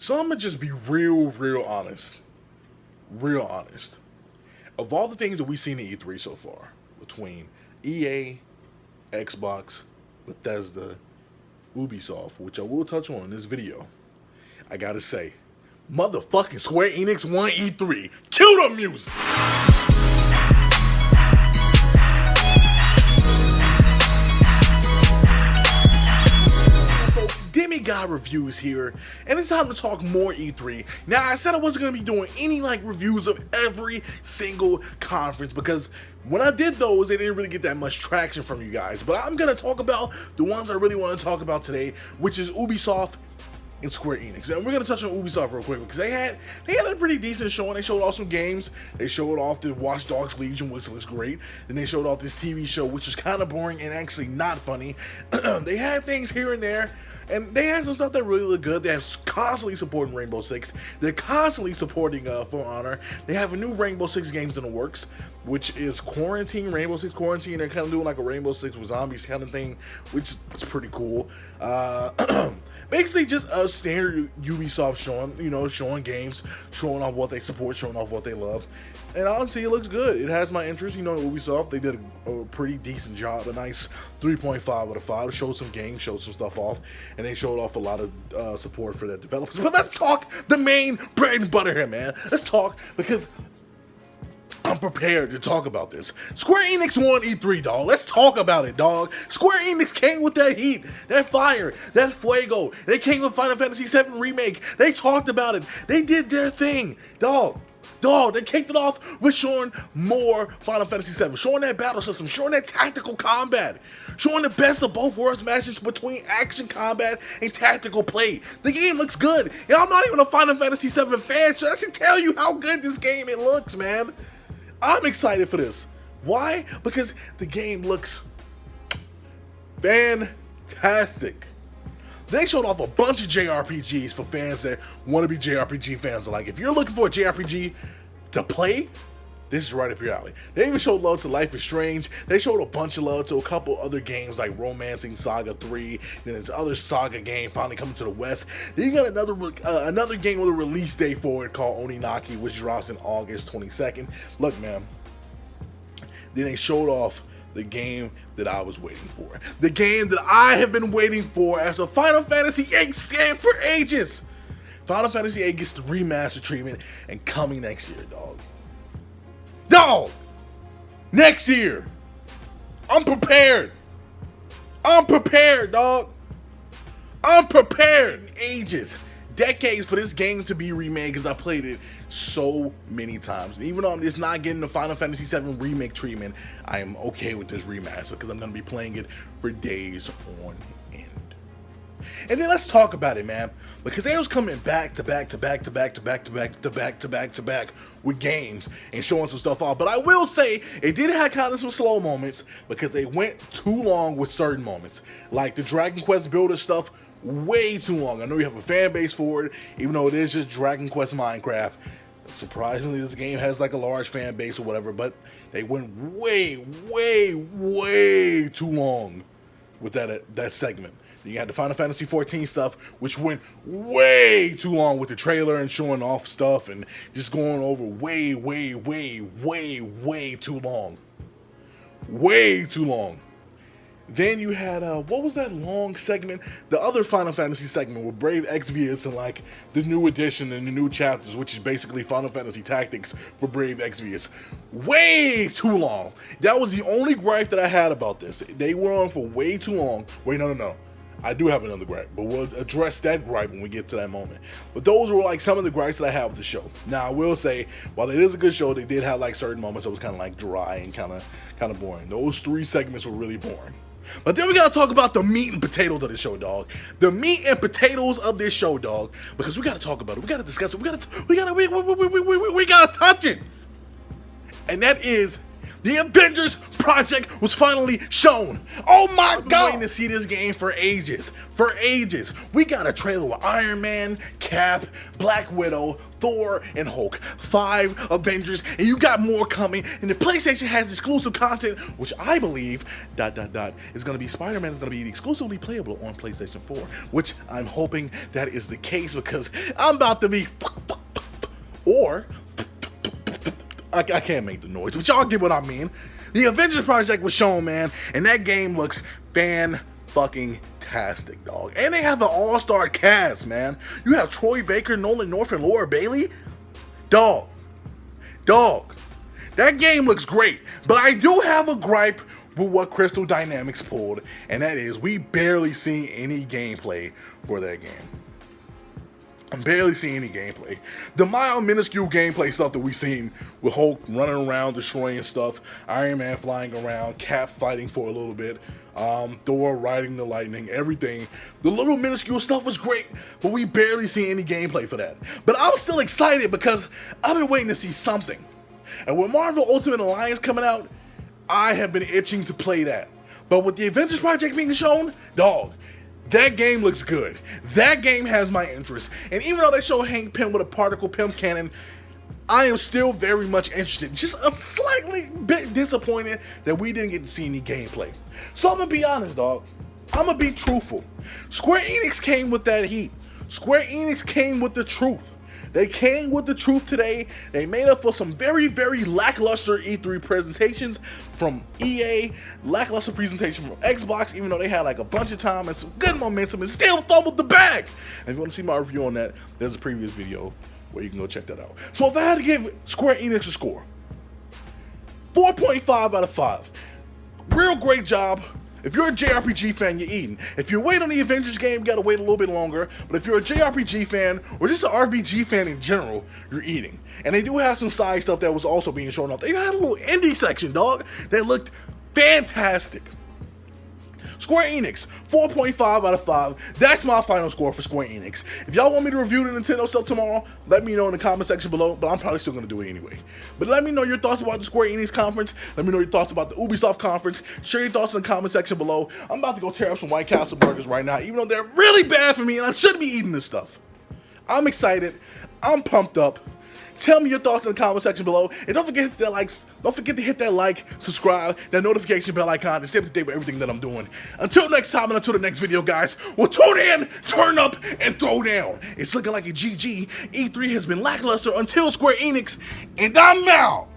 So I'm gonna just be real honest. Real honest. Of all the things that we've seen in E3 so far, between EA, Xbox, Bethesda, Ubisoft, which I will touch on in this video, I gotta say, motherfucking Square Enix won E3. Cue the music! DemiGod reviews here, and it's time to talk more E3. Now, I said I wasn't going to be doing any reviews of every single conference because when I did those, they didn't really get that much traction from you guys. But I'm going to talk about the ones I really want to talk about today, which is Ubisoft and Square Enix. And we're going to touch on Ubisoft real quick because they had a pretty decent showing. They showed off some games. They showed off the Watch Dogs Legion, which looks great. And they showed off this TV show, which was kind of boring and actually not funny. They had things here and there. And they had some stuff that really looked good. They're constantly supporting Rainbow Six. They're constantly supporting For Honor. They have a new Rainbow Six games in the works, which is Quarantine, Rainbow Six Quarantine. They're kind of doing like a Rainbow Six with zombies kind of thing, which is pretty cool. Basically just a standard Ubisoft showing games, showing off what they support, showing off what they love. And honestly, it looks good. It has my interest. Ubisoft, they did a pretty decent job. A nice 3.5 out of 5. Showed some games, showed some stuff off, and they showed off a lot of support for their developers. But let's talk the main bread and butter here, man. Let's talk because I'm prepared to talk about this. Square Enix won E3, dog. Let's talk about it, dog. Square Enix came with that heat, that fire, that fuego. They came with Final Fantasy VII Remake. They talked about it. They did their thing, dog. They kicked it off with showing more Final Fantasy VII, showing that battle system, showing that tactical combat, showing the best of both worlds matches between action combat and tactical play. The game looks good, and I'm not even a Final Fantasy VII fan, so that should tell you how good this game looks, man. I'm excited for this. Why? Because the game looks fantastic. They showed off a bunch of JRPGs for fans that want to be JRPG fans. Like, if you're looking for a JRPG to play, this is right up your alley. They even showed love to Life is Strange. They showed a bunch of love to a couple other games like Romancing Saga 3. Then there's other Saga game finally coming to the West. Then you got another game with a release date for it called Oninaki, which drops in August 22nd. Look, man. Then they showed off the game that I was waiting for. The game that I have been waiting for as a Final Fantasy VIII stand for ages. Final Fantasy VIII gets the remaster treatment and coming next year, dog. Dog! Next year! I'm prepared! I'm prepared, dog! I'm prepared! Ages, decades for this game to be remade because I played it so many times. And even though I'm just not getting the Final Fantasy VII Remake treatment, I am okay with this remaster because I'm going to be playing it for days on end. And then let's talk about it, man, because they was coming back to back with games and showing some stuff off. But I will say it did have kind of some slow moments because they went too long with certain moments, like the Dragon Quest Builder stuff. Way too long. I know you have a fan base for it, even though it is just Dragon Quest Minecraft. Surprisingly, this game has like a large fan base or whatever, but they went way too long with that segment. You had the Final Fantasy XIV stuff, which went way too long with the trailer and showing off stuff and just going over way too long. Way too long. Then you had, what was that long segment? The other Final Fantasy segment with Brave Exvius and like the new edition and the new chapters, which is basically Final Fantasy Tactics for Brave Exvius. Way too long. That was the only gripe that I had about this. They were on for way too long. Wait, no. I do have another gripe, but we'll address that gripe when we get to that moment. But those were like some of the gripes that I have with the show. Now, I will say, while it is a good show, they did have like certain moments that was kind of like dry and kind of boring. Those 3 segments were really boring. But then we gotta talk about the meat and potatoes of this show, dog. The meat and potatoes of this show, dog. Because we gotta talk about it. We gotta discuss it. We gotta touch it. And that is the Avengers project was finally shown. Oh my God! I've been waiting to see this game for ages. We got a trailer with Iron Man, Cap, Black Widow, Thor, and Hulk. 5 Avengers, and you got more coming. And the PlayStation has exclusive content, which I believe, is gonna be Spider-Man is gonna be exclusively playable on PlayStation 4, which I'm hoping that is the case because I'm about to be or I can't make the noise, but y'all get what I mean. The Avengers project was shown, man, and that game looks fan-fucking-tastic, dog. And they have an all-star cast, man. You have Troy Baker, Nolan North, and Laura Bailey. Dog. That game looks great, but I do have a gripe with what Crystal Dynamics pulled, and that is we barely see any gameplay for that game. I'm barely seeing any gameplay. The mild, minuscule gameplay stuff that we've seen with Hulk running around, destroying stuff, Iron Man flying around, Cap fighting for a little bit, Thor riding the lightning, everything. The little minuscule stuff was great, but we barely see any gameplay for that. But I'm still excited because I've been waiting to see something. And with Marvel Ultimate Alliance coming out, I have been itching to play that. But with the Avengers project being shown, dog, that game looks good. That game has my interest. And even though they show Hank Pym with a particle Pym cannon, I am still very much interested. Just a slightly bit disappointed that we didn't get to see any gameplay. So I'm gonna be honest, dog. I'm gonna be truthful. Square Enix came with that heat. Square Enix came with the truth. They came with the truth today. They made up for some very, very lackluster E3 presentations from EA, lackluster presentation from Xbox, even though they had like a bunch of time and some good momentum and still fumbled the bag. And if you want to see my review on that, there's a previous video where you can go check that out. So if I had to give Square Enix a score, 4.5 out of 5. Real great job. If you're a JRPG fan, you're eating. If you wait on the Avengers game, you gotta wait a little bit longer. But if you're a JRPG fan, or just an RPG fan in general, you're eating. And they do have some side stuff that was also being shown off. They had a little indie section, dog, that looked fantastic. Square Enix, 4.5 out of 5. That's my final score for Square Enix. If y'all want me to review the Nintendo stuff tomorrow, let me know in the comment section below, but I'm probably still going to do it anyway. But let me know your thoughts about the Square Enix conference. Let me know your thoughts about the Ubisoft conference. Share your thoughts in the comment section below. I'm about to go tear up some White Castle burgers right now, even though they're really bad for me and I shouldn't be eating this stuff. I'm excited. I'm pumped up. Tell me your thoughts in the comment section below. And don't forget to hit that likes. Don't forget to hit that like, subscribe, that notification bell icon to stay up to date with everything that I'm doing. Until next time and until the next video, guys, we'll tune in, turn up, and throw down. It's looking like a GG. E3 has been lackluster until Square Enix, and I'm out.